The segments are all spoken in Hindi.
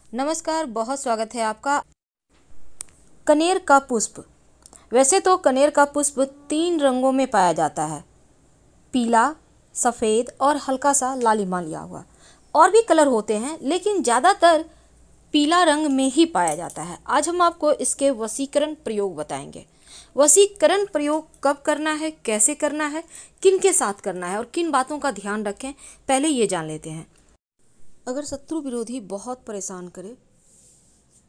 नमस्कार, बहुत स्वागत है आपका। कनेर का पुष्प। वैसे तो कनेर का पुष्प 3 रंगों में पाया जाता है, पीला, सफ़ेद और हल्का सा लालिमा लिया हुआ। और भी कलर होते हैं लेकिन ज़्यादातर पीला रंग में ही पाया जाता है। आज हम आपको इसके वशीकरण प्रयोग बताएंगे। वशीकरण प्रयोग कब करना है, कैसे करना है, किन के साथ करना है और किन बातों का ध्यान रखें, पहले ये जान लेते हैं। अगर शत्रु विरोधी बहुत परेशान करे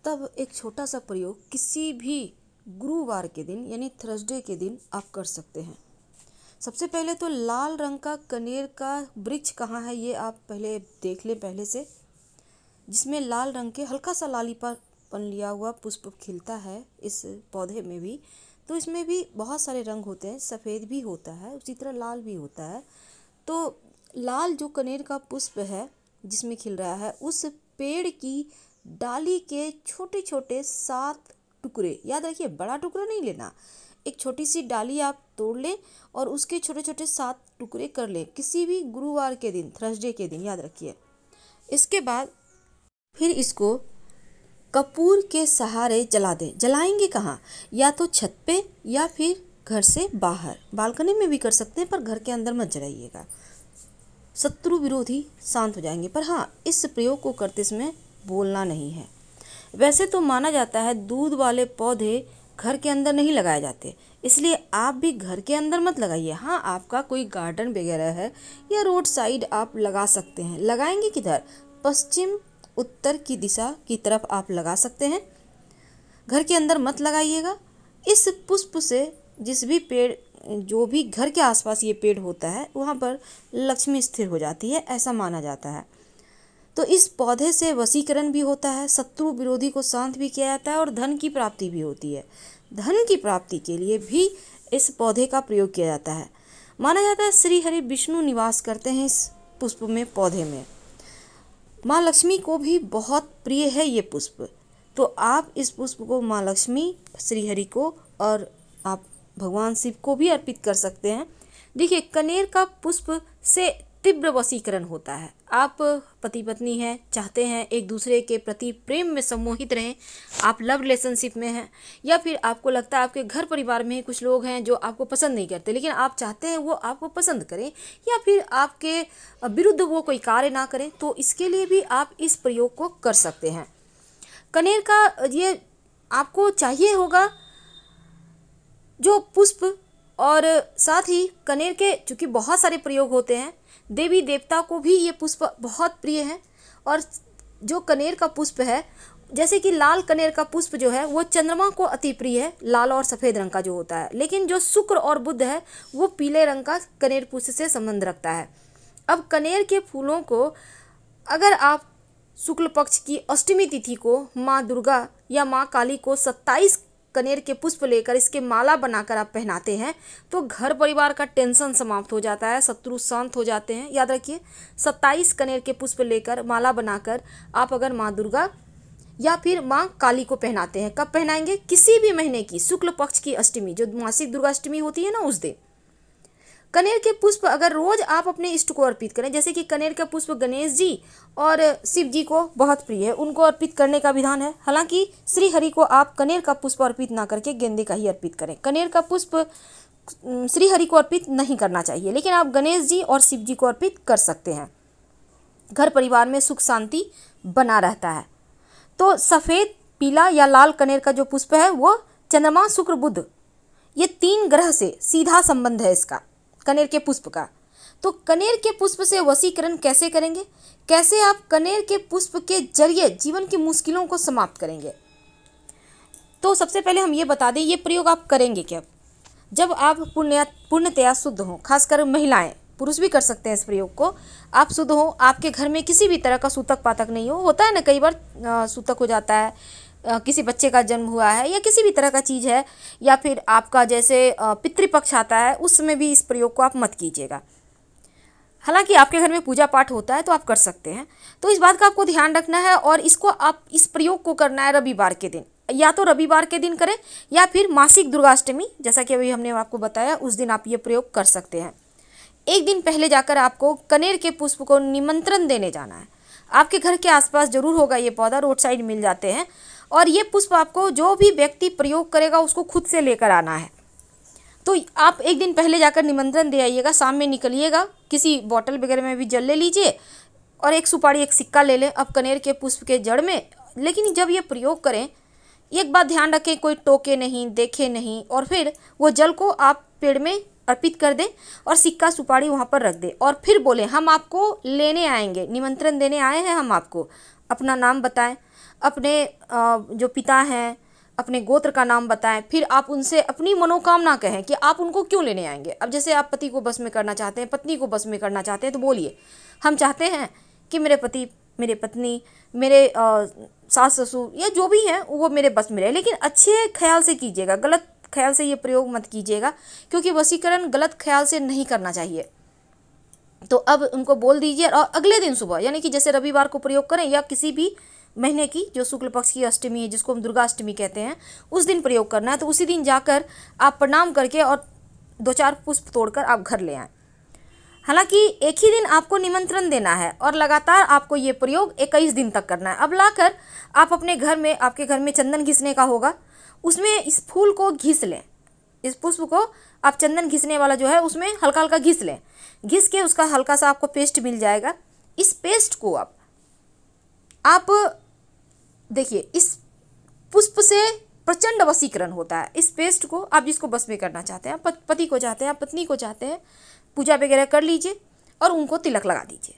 तब एक छोटा सा प्रयोग किसी भी गुरुवार के दिन यानी थर्सडे के दिन आप कर सकते हैं। सबसे पहले तो लाल रंग का कनेर का वृक्ष कहाँ है ये आप पहले देख लें पहले से, जिसमें लाल रंग के हल्का सा लालीपन लिया हुआ पुष्प खिलता है। इस पौधे में भी तो इसमें भी बहुत सारे रंग होते हैं, सफ़ेद भी होता है, उसी तरह लाल भी होता है। तो लाल जो कनेर का पुष्प है जिसमें खिल रहा है, उस पेड़ की डाली के छोटे छोटे 7 टुकड़े, याद रखिए बड़ा टुकड़ा नहीं लेना, एक छोटी सी डाली आप तोड़ लें और उसके छोटे छोटे 7 टुकड़े कर लें किसी भी गुरुवार के दिन, थर्सडे के दिन, याद रखिए। इसके बाद फिर इसको कपूर के सहारे जला दें। जलाएंगे कहाँ? या तो छत पे या फिर घर से बाहर, बालकनी में भी कर सकते हैं, पर घर के अंदर मत जलाइएगा, शत्रु विरोधी शांत हो जाएंगे। पर हाँ, इस प्रयोग को करते समय बोलना नहीं है। वैसे तो माना जाता है दूध वाले पौधे घर के अंदर नहीं लगाए जाते, इसलिए आप भी घर के अंदर मत लगाइए। हाँ, आपका कोई गार्डन वगैरह है या रोड साइड आप लगा सकते हैं। लगाएंगे किधर? पश्चिम उत्तर की दिशा की तरफ आप लगा सकते हैं, घर के अंदर मत लगाइएगा। इस पुष्प से जिस भी पेड़, जो भी घर के आसपास ये पेड़ होता है, वहाँ पर लक्ष्मी स्थिर हो जाती है, ऐसा माना जाता है। तो इस पौधे से वशीकरण भी होता है, शत्रु विरोधी को शांत भी किया जाता है और धन की प्राप्ति भी होती है। धन की प्राप्ति के लिए भी इस पौधे का प्रयोग किया जाता है। माना जाता है श्री हरि विष्णु निवास करते हैं इस पुष्प में, पौधे में। माँ लक्ष्मी को भी बहुत प्रिय है ये पुष्प, तो आप इस पुष्प को माँ लक्ष्मी, श्री हरि को और आप भगवान शिव को भी अर्पित कर सकते हैं। देखिए, कनेर का पुष्प से तीव्र वशीकरण होता है। आप पति पत्नी हैं, चाहते हैं एक दूसरे के प्रति प्रेम में सम्मोहित रहें, आप लव रिलेशनशिप में हैं, या फिर आपको लगता है आपके घर परिवार में कुछ लोग हैं जो आपको पसंद नहीं करते लेकिन आप चाहते हैं वो आपको पसंद करें, या फिर आपके विरुद्ध वो कोई कार्य ना करें, तो इसके लिए भी आप इस प्रयोग को कर सकते हैं। कनेर का ये आपको चाहिए होगा जो पुष्प, और साथ ही कनेर के चूँकि बहुत सारे प्रयोग होते हैं, देवी देवता को भी ये पुष्प बहुत प्रिय है। और जो कनेर का पुष्प है, जैसे कि लाल कनेर का पुष्प जो है वो चंद्रमा को अति प्रिय है, लाल और सफ़ेद रंग का जो होता है, लेकिन जो शुक्र और बुध है वो पीले रंग का कनेर पुष्प से संबंध रखता है। अब कनेर के फूलों को अगर आप शुक्ल पक्ष की अष्टमी तिथि को माँ दुर्गा या माँ काली को 27 कनेर के पुष्प लेकर इसके माला बनाकर आप पहनाते हैं तो घर परिवार का टेंशन समाप्त हो जाता है, शत्रु शांत हो जाते हैं। याद रखिए, 27 कनेर के पुष्प लेकर माला बनाकर आप अगर माँ दुर्गा या फिर माँ काली को पहनाते हैं, कब पहनाएंगे? किसी भी महीने की शुक्ल पक्ष की अष्टमी, जो मासिक दुर्गा अष्टमी होती है ना, उस दिन। कनेर के पुष्प अगर रोज आप अपने इष्ट को अर्पित करें, जैसे कि कनेर का पुष्प गणेश जी और शिव जी को बहुत प्रिय है, उनको अर्पित करने का विधान है। हालांकि श्री हरि को आप कनेर का पुष्प अर्पित ना करके गेंदे का ही अर्पित करें। कनेर का पुष्प श्री हरि को अर्पित नहीं करना चाहिए, लेकिन आप गणेश जी और शिव जी को अर्पित कर सकते हैं। घर परिवार में सुख शांति बना रहता है। तो सफ़ेद, पीला या लाल कनेर का जो पुष्प है वो चंद्रमा, शुक्र, बुध, ये 3 ग्रह से सीधा संबंध है इसका, कनेर के पुष्प का। तो कनेर के पुष्प से वशीकरण कैसे करेंगे? कैसे आप कनेर के पुष्प के जरिए जीवन की मुश्किलों को समाप्त करेंगे? तो सबसे पहले हम ये बता दें, ये प्रयोग आप करेंगे क्या? जब आप पूर्णतया शुद्ध हों, खासकर महिलाएं, पुरुष भी कर सकते हैं इस प्रयोग को। आप शुद्ध हो, आपके घर में किसी भी तरह का सूतक पातक नहीं हो, होता है ना कई बार सूतक हो जाता है, किसी बच्चे का जन्म हुआ है या किसी भी तरह का चीज़ है, या फिर आपका जैसे पितृपक्ष आता है, उस समय भी इस प्रयोग को आप मत कीजिएगा। हालांकि आपके घर में पूजा पाठ होता है तो आप कर सकते हैं। तो इस बात का आपको ध्यान रखना है, और इसको आप इस प्रयोग को करना है रविवार के दिन, या तो रविवार के दिन करें या फिर मासिक दुर्गाष्टमी, जैसा कि अभी हमने आपको बताया, उस दिन आप ये प्रयोग कर सकते हैं। एक दिन पहले जाकर आपको कनेर के पुष्प को निमंत्रण देने जाना है। आपके घर के आसपास जरूर होगा ये पौधा, रोड साइड मिल जाते हैं। और ये पुष्प आपको जो भी व्यक्ति प्रयोग करेगा उसको खुद से लेकर आना है। तो आप एक दिन पहले जाकर निमंत्रण दे आइएगा, शाम में निकलिएगा, किसी बॉटल वगैरह में भी जल ले लीजिए और एक सुपारी एक सिक्का ले लें अब कनेर के पुष्प के जड़ में। लेकिन जब ये प्रयोग करें एक बात ध्यान रखें, कोई टोके नहीं, देखे नहीं, और फिर वो जल को आप पेड़ में अर्पित कर दें और सिक्का सुपारी वहाँ पर रख दें और फिर बोले हम आपको लेने आएंगे, निमंत्रण देने आए हैं हम आपको। अपना नाम बताएं, अपने जो पिता हैं अपने गोत्र का नाम बताएं, फिर आप उनसे अपनी मनोकामना कहें कि आप उनको क्यों लेने आएंगे। अब जैसे आप पति को बस में करना चाहते हैं, पत्नी को बस में करना चाहते हैं, तो बोलिए हम चाहते हैं कि मेरे पति, मेरे पत्नी, मेरे सास ससुर या जो भी हैं वो मेरे बस में रहे। लेकिन अच्छे ख्याल से कीजिएगा, गलत ख्याल से ये प्रयोग मत कीजिएगा, क्योंकि वशीकरण गलत ख्याल से नहीं करना चाहिए। तो अब उनको बोल दीजिए और अगले दिन सुबह, यानी कि जैसे रविवार को प्रयोग करें या किसी भी महीने की जो शुक्ल पक्ष की अष्टमी है जिसको हम दुर्गा अष्टमी कहते हैं, उस दिन प्रयोग करना है। तो उसी दिन जाकर आप प्रणाम करके और 2-4 पुष्प तोड़कर आप घर ले आएँ। हालांकि एक ही दिन आपको निमंत्रण देना है और लगातार आपको ये प्रयोग 21 दिन तक करना है। अब लाकर आप अपने घर में, आपके घर में चंदन घिसने का होगा, उसमें इस फूल को घिस लें, इस पुष्प को आप चंदन घिसने वाला जो है उसमें हल्का हल्का घिस लें। घिस के उसका हल्का सा आपको पेस्ट मिल जाएगा। इस पेस्ट को आप देखिए, इस पुष्प से प्रचंड वशीकरण होता है। इस पेस्ट को आप जिसको बस में करना चाहते हैं, पति को चाहते हैं, पत्नी को चाहते हैं, पूजा वगैरह कर लीजिए और उनको तिलक लगा दीजिए।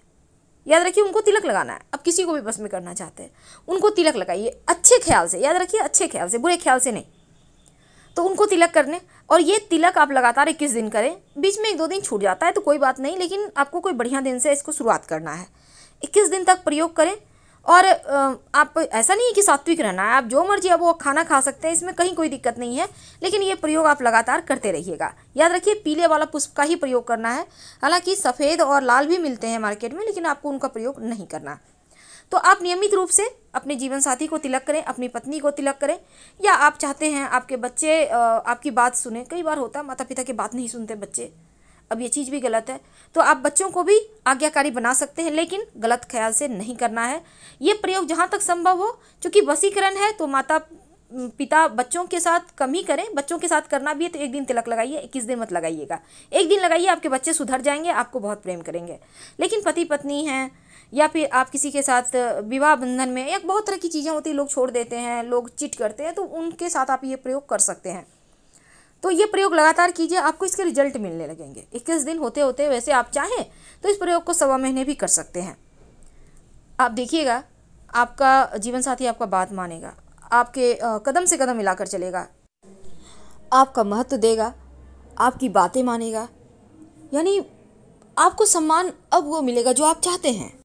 याद रखिए उनको तिलक लगाना है। अब किसी को भी बस में करना चाहते हैं उनको तिलक लगाइए अच्छे ख्याल से, याद रखिए अच्छे ख्याल से, बुरे ख्याल से नहीं। तो उनको तिलक करने, और ये तिलक आप लगातार 21 दिन करें। बीच में 1-2 दिन छूट जाता है तो कोई बात नहीं, लेकिन आपको कोई बढ़िया दिन से इसको शुरुआत करना है। 21 दिन तक प्रयोग करें। और आप ऐसा नहीं है कि सात्विक रहना है, आप जो मर्जी अब वो खाना खा सकते हैं, इसमें कहीं कोई दिक्कत नहीं है। लेकिन ये प्रयोग आप लगातार करते रहिएगा। याद रखिए पीले वाला पुष्प का ही प्रयोग करना है। हालांकि सफ़ेद और लाल भी मिलते हैं मार्केट में, लेकिन आपको उनका प्रयोग नहीं करना। तो आप नियमित रूप से अपने जीवन साथी को तिलक करें, अपनी पत्नी को तिलक करें, या आप चाहते हैं आपके बच्चे आपकी बात सुने। कई बार होता है माता पिता की बात नहीं सुनते बच्चे, अब ये चीज़ भी गलत है। तो आप बच्चों को भी आज्ञाकारी बना सकते हैं, लेकिन गलत ख्याल से नहीं करना है। ये प्रयोग जहाँ तक संभव हो, क्योंकि वशीकरण है तो माता पिता बच्चों के साथ कम ही करें। बच्चों के साथ करना भी है तो एक दिन तिलक लगाइए, 21 दिन मत लगाइएगा। एक दिन लगाइए, आपके बच्चे सुधर जाएंगे, आपको बहुत प्रेम करेंगे। लेकिन पति पत्नी हैं या फिर आप किसी के साथ विवाह बंधन में, या बहुत तरह की चीज़ें होती हैं, लोग छोड़ देते हैं, लोग चिट करते हैं, तो उनके साथ आप ये प्रयोग कर सकते हैं। तो ये प्रयोग लगातार कीजिए, आपको इसके रिजल्ट मिलने लगेंगे। 21 दिन होते होते वैसे आप चाहें तो इस प्रयोग को 1.25 महीने भी कर सकते हैं। आप देखिएगा आपका जीवन साथी आपका बात मानेगा, आपके कदम से कदम मिलाकर चलेगा, आपका महत्व देगा, आपकी बातें मानेगा, यानी आपको सम्मान अब वो मिलेगा जो आप चाहते हैं।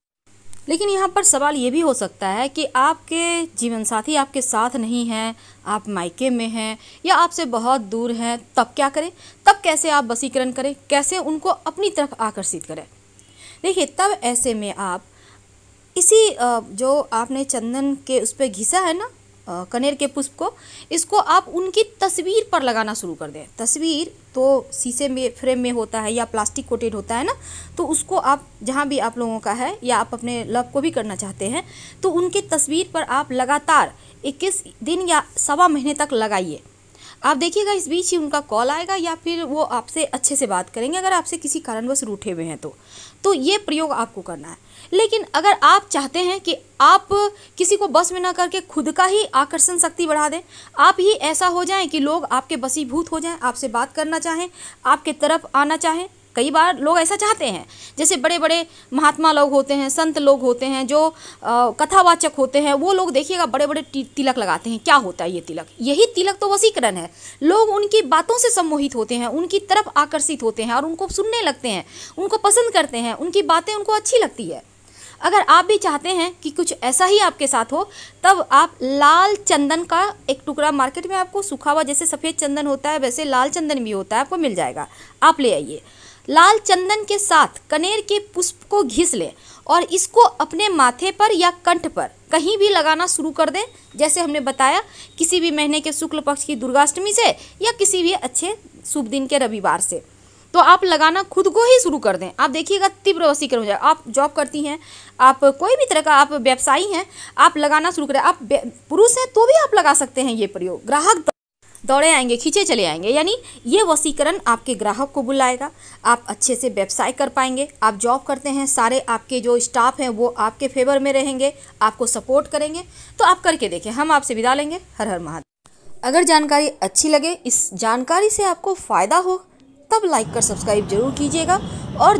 लेकिन यहाँ पर सवाल ये भी हो सकता है कि आपके जीवन साथी आपके साथ नहीं हैं, आप मायके में हैं या आपसे बहुत दूर हैं, तब क्या करें? तब कैसे आप वशीकरण करें, कैसे उनको अपनी तरफ आकर्षित करें? देखिए तब ऐसे में आप इसी जो आपने चंदन के उस पर घिसा है ना कनेर के पुष्प को, इसको आप उनकी तस्वीर पर लगाना शुरू कर दें। तस्वीर तो शीशे में फ्रेम में होता है या प्लास्टिक कोटेड होता है ना, तो उसको आप जहाँ भी आप लोगों का है या आप अपने लव को भी करना चाहते हैं तो उनकी तस्वीर पर आप लगातार 21 दिन या 1.25 महीने तक लगाइए। आप देखिएगा इस बीच ही उनका कॉल आएगा या फिर वो आपसे अच्छे से बात करेंगे, अगर आपसे किसी कारणवश रूठे हुए हैं तो ये प्रयोग आपको करना है। लेकिन अगर आप चाहते हैं कि आप किसी को बस में ना करके खुद का ही आकर्षण शक्ति बढ़ा दें, आप ही ऐसा हो जाएं कि लोग आपके बसीभूत हो जाएं, आपसे बात करना चाहें, आपके तरफ आना चाहें। कई बार लोग ऐसा चाहते हैं, जैसे बड़े बड़े महात्मा लोग होते हैं, संत लोग होते हैं, जो कथावाचक होते हैं, वो लोग देखिएगा बड़े बड़े तिलक लगाते हैं। क्या होता है ये तिलक? यही तिलक तो वशीकरण है। लोग उनकी बातों से सम्मोहित होते हैं, उनकी तरफ आकर्षित होते हैं और उनको सुनने लगते हैं, उनको पसंद करते हैं, उनकी बातें उनको अच्छी लगती है। अगर आप भी चाहते हैं कि कुछ ऐसा ही आपके साथ हो, तब आप लाल चंदन का एक टुकड़ा, मार्केट में आपको सूखा हुआ जैसे सफ़ेद चंदन होता है वैसे लाल चंदन भी होता है, आपको मिल जाएगा, आप ले आइए। लाल चंदन के साथ कनेर के पुष्प को घिस लें और इसको अपने माथे पर या कंठ पर कहीं भी लगाना शुरू कर दें। जैसे हमने बताया, किसी भी महीने के शुक्ल पक्ष की दुर्गाष्टमी से या किसी भी अच्छे शुभ दिन के रविवार से। तो आप लगाना खुद को ही शुरू कर दें। आप देखिएगा तीव्र वशीकरण हो जाए। आप जॉब करती हैं, आप कोई भी तरह का आप व्यवसायी हैं, आप लगाना शुरू करें। आप पुरुष हैं तो भी आप लगा सकते हैं ये प्रयोग। ग्राहक दौड़े आएंगे, खींचे चले आएंगे, यानी ये वशीकरण आपके ग्राहक को बुलाएगा। आप अच्छे से व्यवसाय कर पाएंगे। आप जॉब करते हैं, सारे आपके जो स्टाफ हैं वो आपके फेवर में रहेंगे, आपको सपोर्ट करेंगे। तो आप करके देखें। हम आपसे विदा लेंगे। हर हर महादेव। अगर जानकारी अच्छी लगे, इस जानकारी से आपको फ़ायदा हो, तब लाइक कर सब्सक्राइब जरूर कीजिएगा और